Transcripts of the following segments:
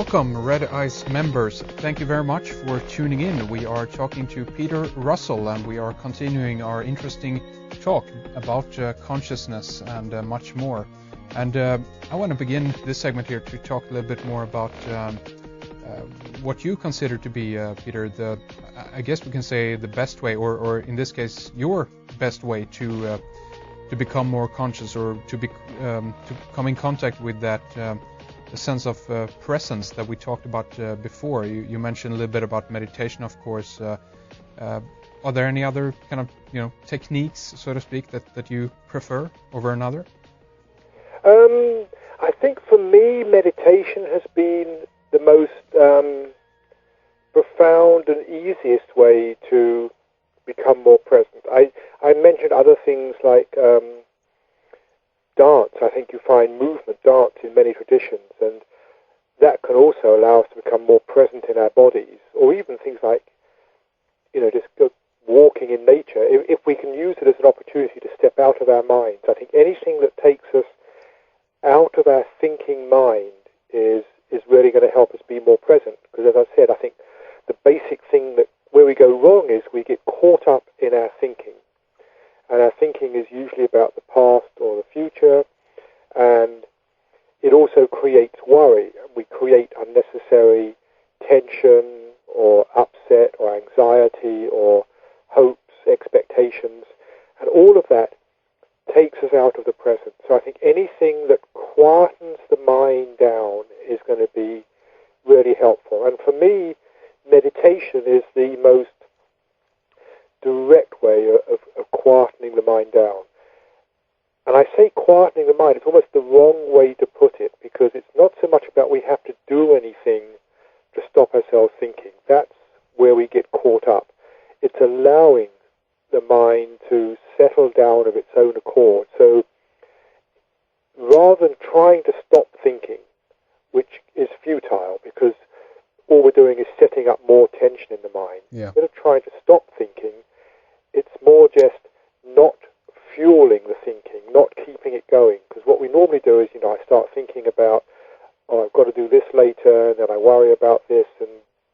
Welcome, Red Eyes members. Thank you very much for tuning in. We are talking to Peter Russell, and we are continuing our interesting talk about consciousness and much more. And I want to begin this segment here to talk a little bit more about what you consider to be, Peter, I guess we can say the best way, or in this case, your best way to become more conscious, or to come in contact with that the sense of presence that we talked about before. You mentioned a little bit about meditation, of course. Are there any other kind of techniques, so to speak, that you prefer over another? I think for me, meditation has been the most profound and easiest way to become more present. I mentioned other things like dance. I think you find movement, dance in many traditions, and that can also allow us to become more present in our bodies, or even things like, just walking in nature. If we can use it as an opportunity to step out of our minds, I think anything that takes us out of our thinking mind is really going to help us be more present. Because as I said, I think the basic thing where we go wrong is we get caught up in our thinking. And our thinking is usually about the past or the future, and it also creates worry. We create unnecessary tension or upset or anxiety or hopes, expectations, and all of that takes us out of the present. So I think anything that quietens the mind down is going to be really helpful. And for me, meditation is the most direct way of quietening the mind down. And I say quietening the mind, it's almost the wrong way to put it, because it's not so much about we have to do anything to stop ourselves thinking. That's where we get caught up. It's allowing the mind to settle down of its own accord. So rather than trying to stop thinking, which is futile, because all we're doing is setting up more tension in the mind, instead of trying to stop thinking, it's more just not fueling the thinking, not keeping it going. Because what we normally do is, I start thinking about, I've got to do this later, and then I worry about this, and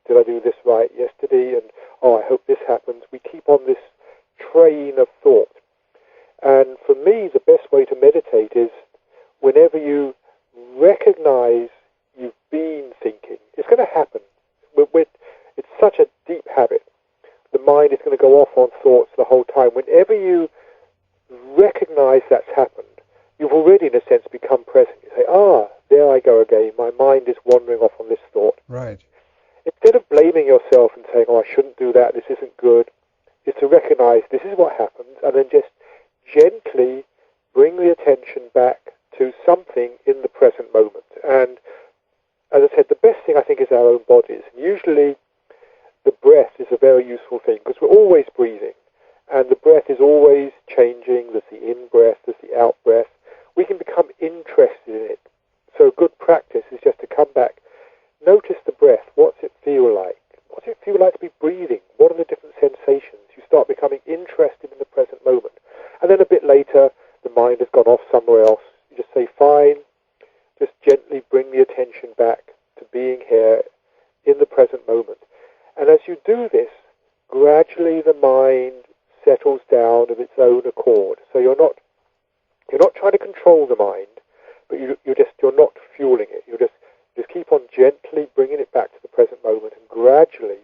did I do this right yesterday, and I hope this happens. We keep on this train of thought. And for me, the best way to meditate is whenever you recognize you've been thinking, it's going to happen. It's such a deep habit. The mind is going to go off on thoughts the whole time. Whenever you recognize that's happened, you've already, in a sense, become present. You say, there I go again. My mind is wandering off on this thought. Right. Instead of blaming yourself and saying, I shouldn't do that, this isn't good, is to recognize this is what happens, and then just gently bring the attention back to something in the present moment. And as I said, the best thing I think is our own bodies. And usually the breath is a very useful thing, because we're always breathing, and the breath is always changing. There's the in-breath, there's the out-breath. We can become interested in it. So good practice is just to come back, notice the breath. What's it feel like? What's it feel like to be breathing? What are the different sensations? You start becoming interested in the present moment. And then a bit later, the mind has gone off somewhere else. You just say, fine, just gently bring the attention back to being here in the present moment. And as you do this, gradually the mind settles down of its own accord. So you're not trying to control the mind, but you're not fueling it. You just keep on gently bringing it back to the present moment, and gradually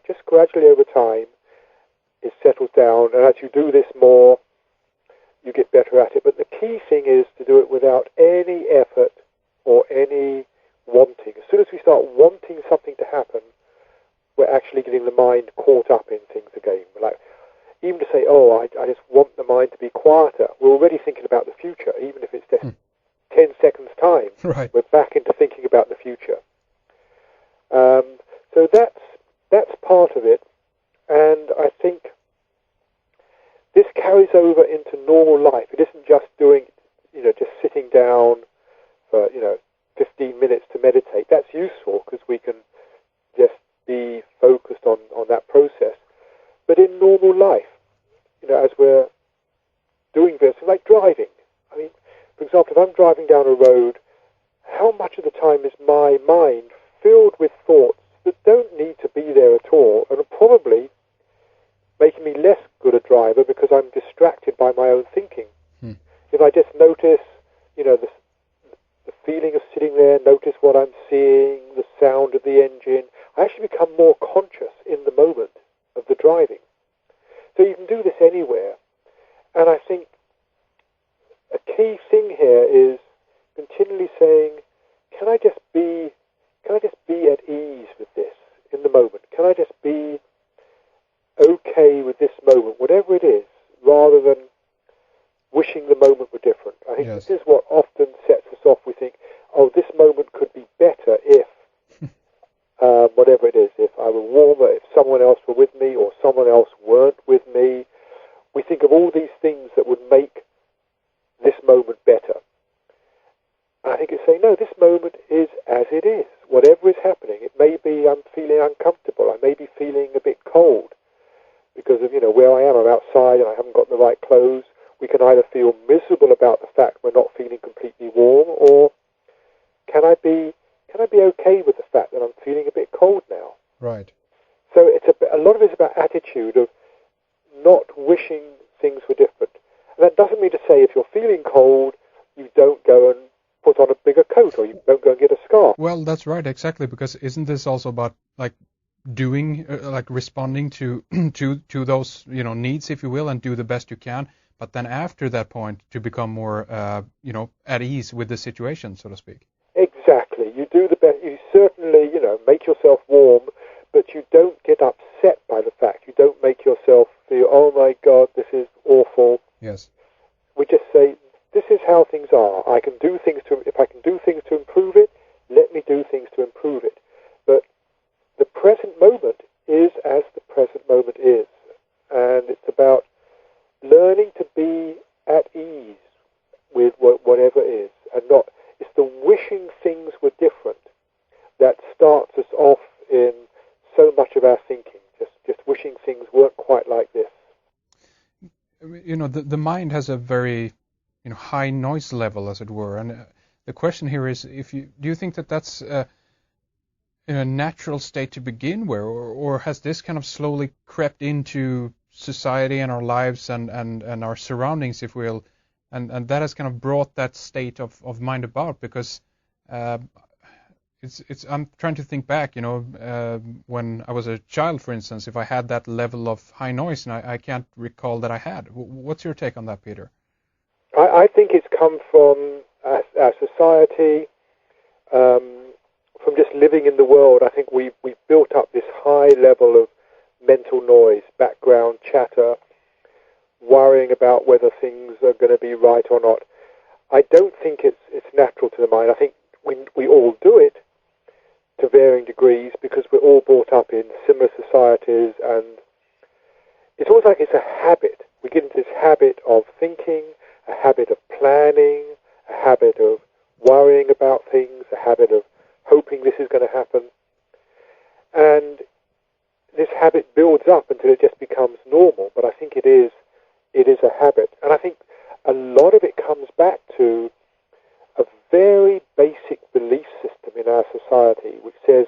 over time, it settles down. And as you do this more, you get better at it. But the key thing is to do it without any effort or any wanting. As soon as we start wanting something to happen, we're actually getting the mind caught up in things again. Like, even to say, I just want the mind to be quieter, we're already thinking about the future, even if it's just 10 seconds' time. Right. We're back into thinking about the future. So that's part of it. And I think this carries over into normal life. It isn't just doing, just sitting down for, 15 minutes to meditate. That's useful because we can just be focused on that process. But in normal life, as we're doing this, like driving. I mean, for example, if I'm driving down a road, how much of the time is my mind filled with thoughts that don't need to be there at all, and are probably making me less good a driver because I'm distracted by my own thinking. If I just notice, the feeling of sitting there, notice what I'm seeing, the sound of the engine, I actually become more conscious in the moment of the driving. So you can do this anywhere. And I think a key thing here is continually saying, can I just be at ease with this in the moment? Can I just be okay with this moment, whatever it is, rather than wishing the moment were different? I think This is what often sets us off. We think, oh, this moment could be better if, whatever it is, if I were warmer, if someone else were with me, or someone else weren't with me. We think of all these things that would make this moment better. I think it's saying, no, this moment is as it is. Whatever is happening, it may be I'm feeling uncomfortable, I may be feeling a bit cold because of, where I am. I'm outside and I haven't got the right clothes. We can either feel miserable about the fact we're not feeling completely warm, or can I be okay with the fact that I'm feeling a bit cold now? Right. So a lot of it's about attitude of not wishing things were different. And that doesn't mean to say if you're feeling cold, you don't go and put on a bigger coat, or you don't go and get a scarf. Well, that's right, exactly, because isn't this also about doing, responding to to those needs, if you will, and do the best you can, but then after that point to become more at ease with the situation, so to speak. Exactly. You do the best. You certainly make yourself warm, but you don't get upset by the fact. You don't make yourself feel, oh my God, this is awful. Yes. We just say, this is how things are. If I can do things to improve it, let me do things to improve it. But the present moment is as the present moment is. And it's about learning to be at ease with whatever is. And it's the wishing things were different that starts us off in so much of our thinking. Just wishing things weren't quite like this. The mind has a very high noise level, as it were, and the question here is, do you think that that's in a natural state to begin with, or has this kind of slowly crept into society and our lives and our surroundings, if we will, and that has kind of brought that state of mind about? Because I'm trying to think back, when I was a child, for instance, if I had that level of high noise, and I can't recall that I had. What's your take on that, Peter? I think it's come from our society, from just living in the world. I think we've built up this high level of mental noise, background chatter, worrying about whether things are going to be right or not. I don't think it's natural to the mind. I think we all do it to varying degrees because we're all brought up in similar societies, and it's almost like it's a habit. We get into this habit of thinking, a habit of planning, a habit of worrying about things, a habit of hoping this is going to happen. And this habit builds up until it just becomes normal. But I think it is a habit. And I think a lot of it comes back to a very basic belief system in our society, which says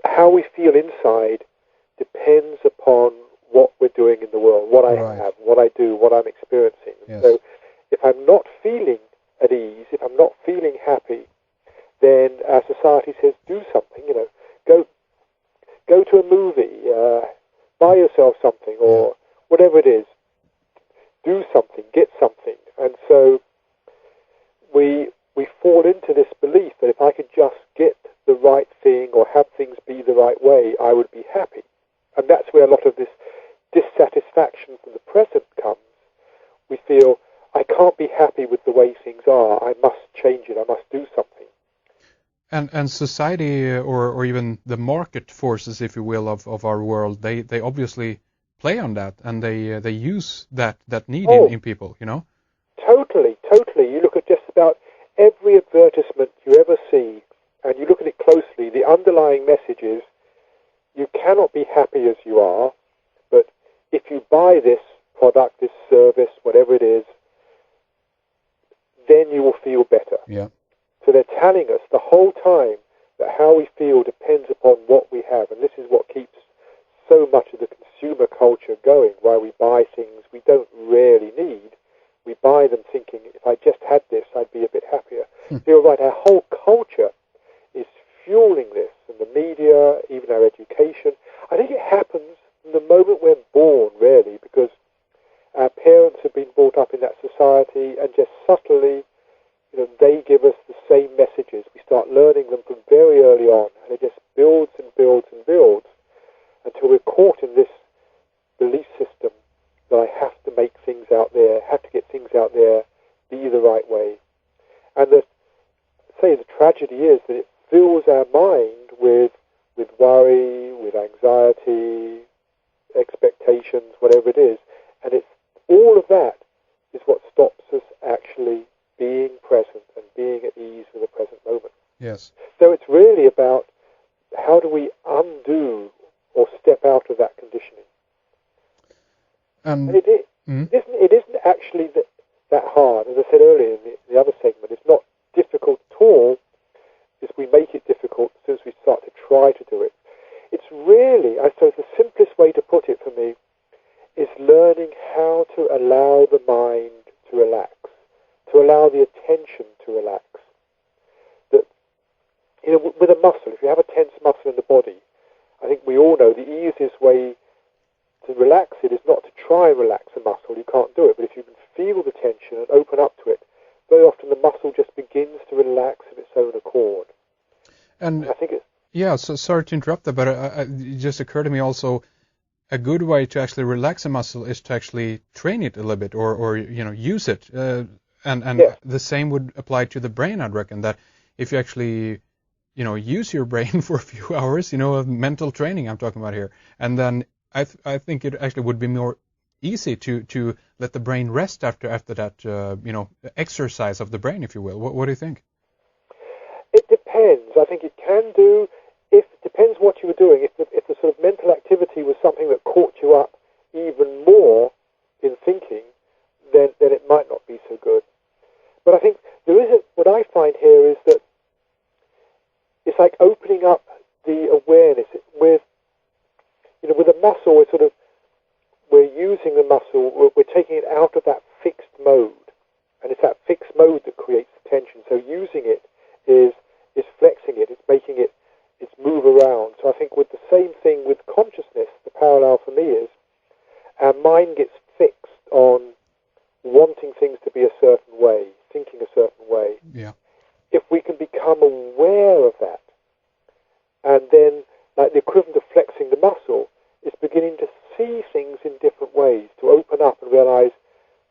how we feel inside depends upon what we're doing in the world, what I have, what I do, what I'm experiencing. Yes. So if I'm not feeling at ease, if I'm not feeling happy, then our society says do something, go to a movie, buy yourself something, or whatever it is. Do something, get something. And so we fall into this belief that if I could just get the right thing or have things be the right way, I would be happy. And that's where a lot of this dissatisfaction from the present comes. We feel, I can't be happy with the way things are. I must change it. I must do something. And society, or even the market forces, if you will, of our world, they obviously play on that, and they use that need in people, Totally. You look at just about every advertisement you ever see, and you look at it closely, the underlying message is, you cannot be happy as you are, but if you buy this product, this service, whatever it is, then you will feel better. Yeah. So they're telling us the whole time that how we feel depends upon what we have, and this is what keeps so much of the consumer culture going, why we buy things we don't really need. We buy them thinking, if I just had this, I'd be a bit happier. So you're right, our whole culture is fueling this, and the media, even our education. I think it happens from the moment we're born, really, because our parents have been brought up in that society, and just subtly, they give us the same messages. We start learning them from very early on, and it just builds and builds and builds until we're caught in this belief system that I have to make things out there, have to get things out there, be the right way. And the tragedy is that it fills our mind with worry, with anxiety, expectations, whatever it is, and it's all of that is what stops us actually being present and being at ease with the present moment. Yes. So it's really about how do we undo or step out of that conditioning. And it isn't actually that hard. As I said earlier in the other segment, it's not difficult at all. It's we make it difficult as soon as we start to try to do it. It's really, I suppose the simplest way to put it for me is learning how to allow the mind to relax, to allow the attention to relax. That, with a muscle, if you have a tense muscle in the body, I think we all know the easiest way to relax it is not to try and relax a muscle. You can't do it. But if you can feel the tension and open up to it, very often the muscle just begins to relax of its own accord. And I think it's... Yeah, so sorry to interrupt that, but it just occurred to me also, a good way to actually relax a muscle is to actually train it a little bit, or use it. And the same would apply to the brain, I'd reckon, that if you actually use your brain for a few hours, mental training I'm talking about here, and then I think it actually would be more easy to let the brain rest after that, exercise of the brain, if you will. What do you think? It depends. I think it can do. It depends what you were doing. If the sort of mental activity was something that caught you up even more in thinking, then it might not be so good. But I think what I find here is that it's like opening up the awareness with a muscle. We're using the muscle. We're taking it out of that fixed mode, and it's that fixed mode that creates the tension. So using it is flexing it. It's making it move around. So I think with the same thing with consciousness, the parallel for me is our mind gets fixed on wanting things to be a certain way, thinking a certain way. Yeah. If we can become aware of that, and then, like the equivalent of flexing the muscle, is beginning to see things in different ways, to open up and realize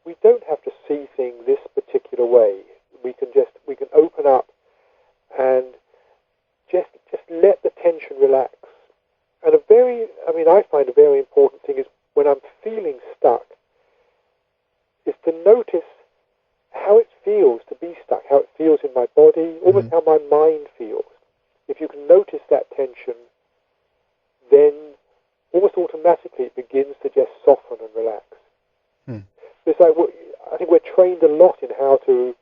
we don't have to see things this particular way. We can open up and just let the tension relax. And I find a very important thing is when I'm feeling stuck, is to notice how it feels to be stuck, how it feels in my body, almost how my mind feels. If you can notice that tension, then almost automatically it begins to just soften and relax. It's like, I think we're trained a lot in how to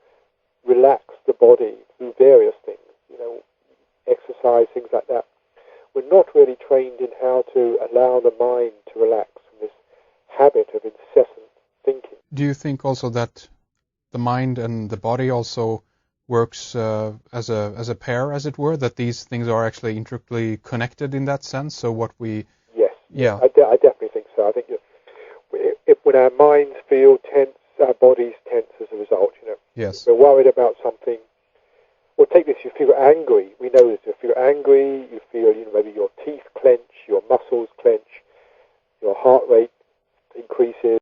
relax the body through various things, exercise, things like that. We're not really trained in how to allow the mind to relax from this habit of incessant thinking. Do you think also that the mind and the body also works as a pair, as it were, that these things are actually intricately connected in that sense? So what we... Yes. Yeah. I definitely think so. I think when our minds feel tense, our bodies tense as a result, Yes. We're worried about something. Well, take this, you feel angry. We know this. You feel angry, you feel, maybe your teeth clench, your muscles clench, your heart rate increases.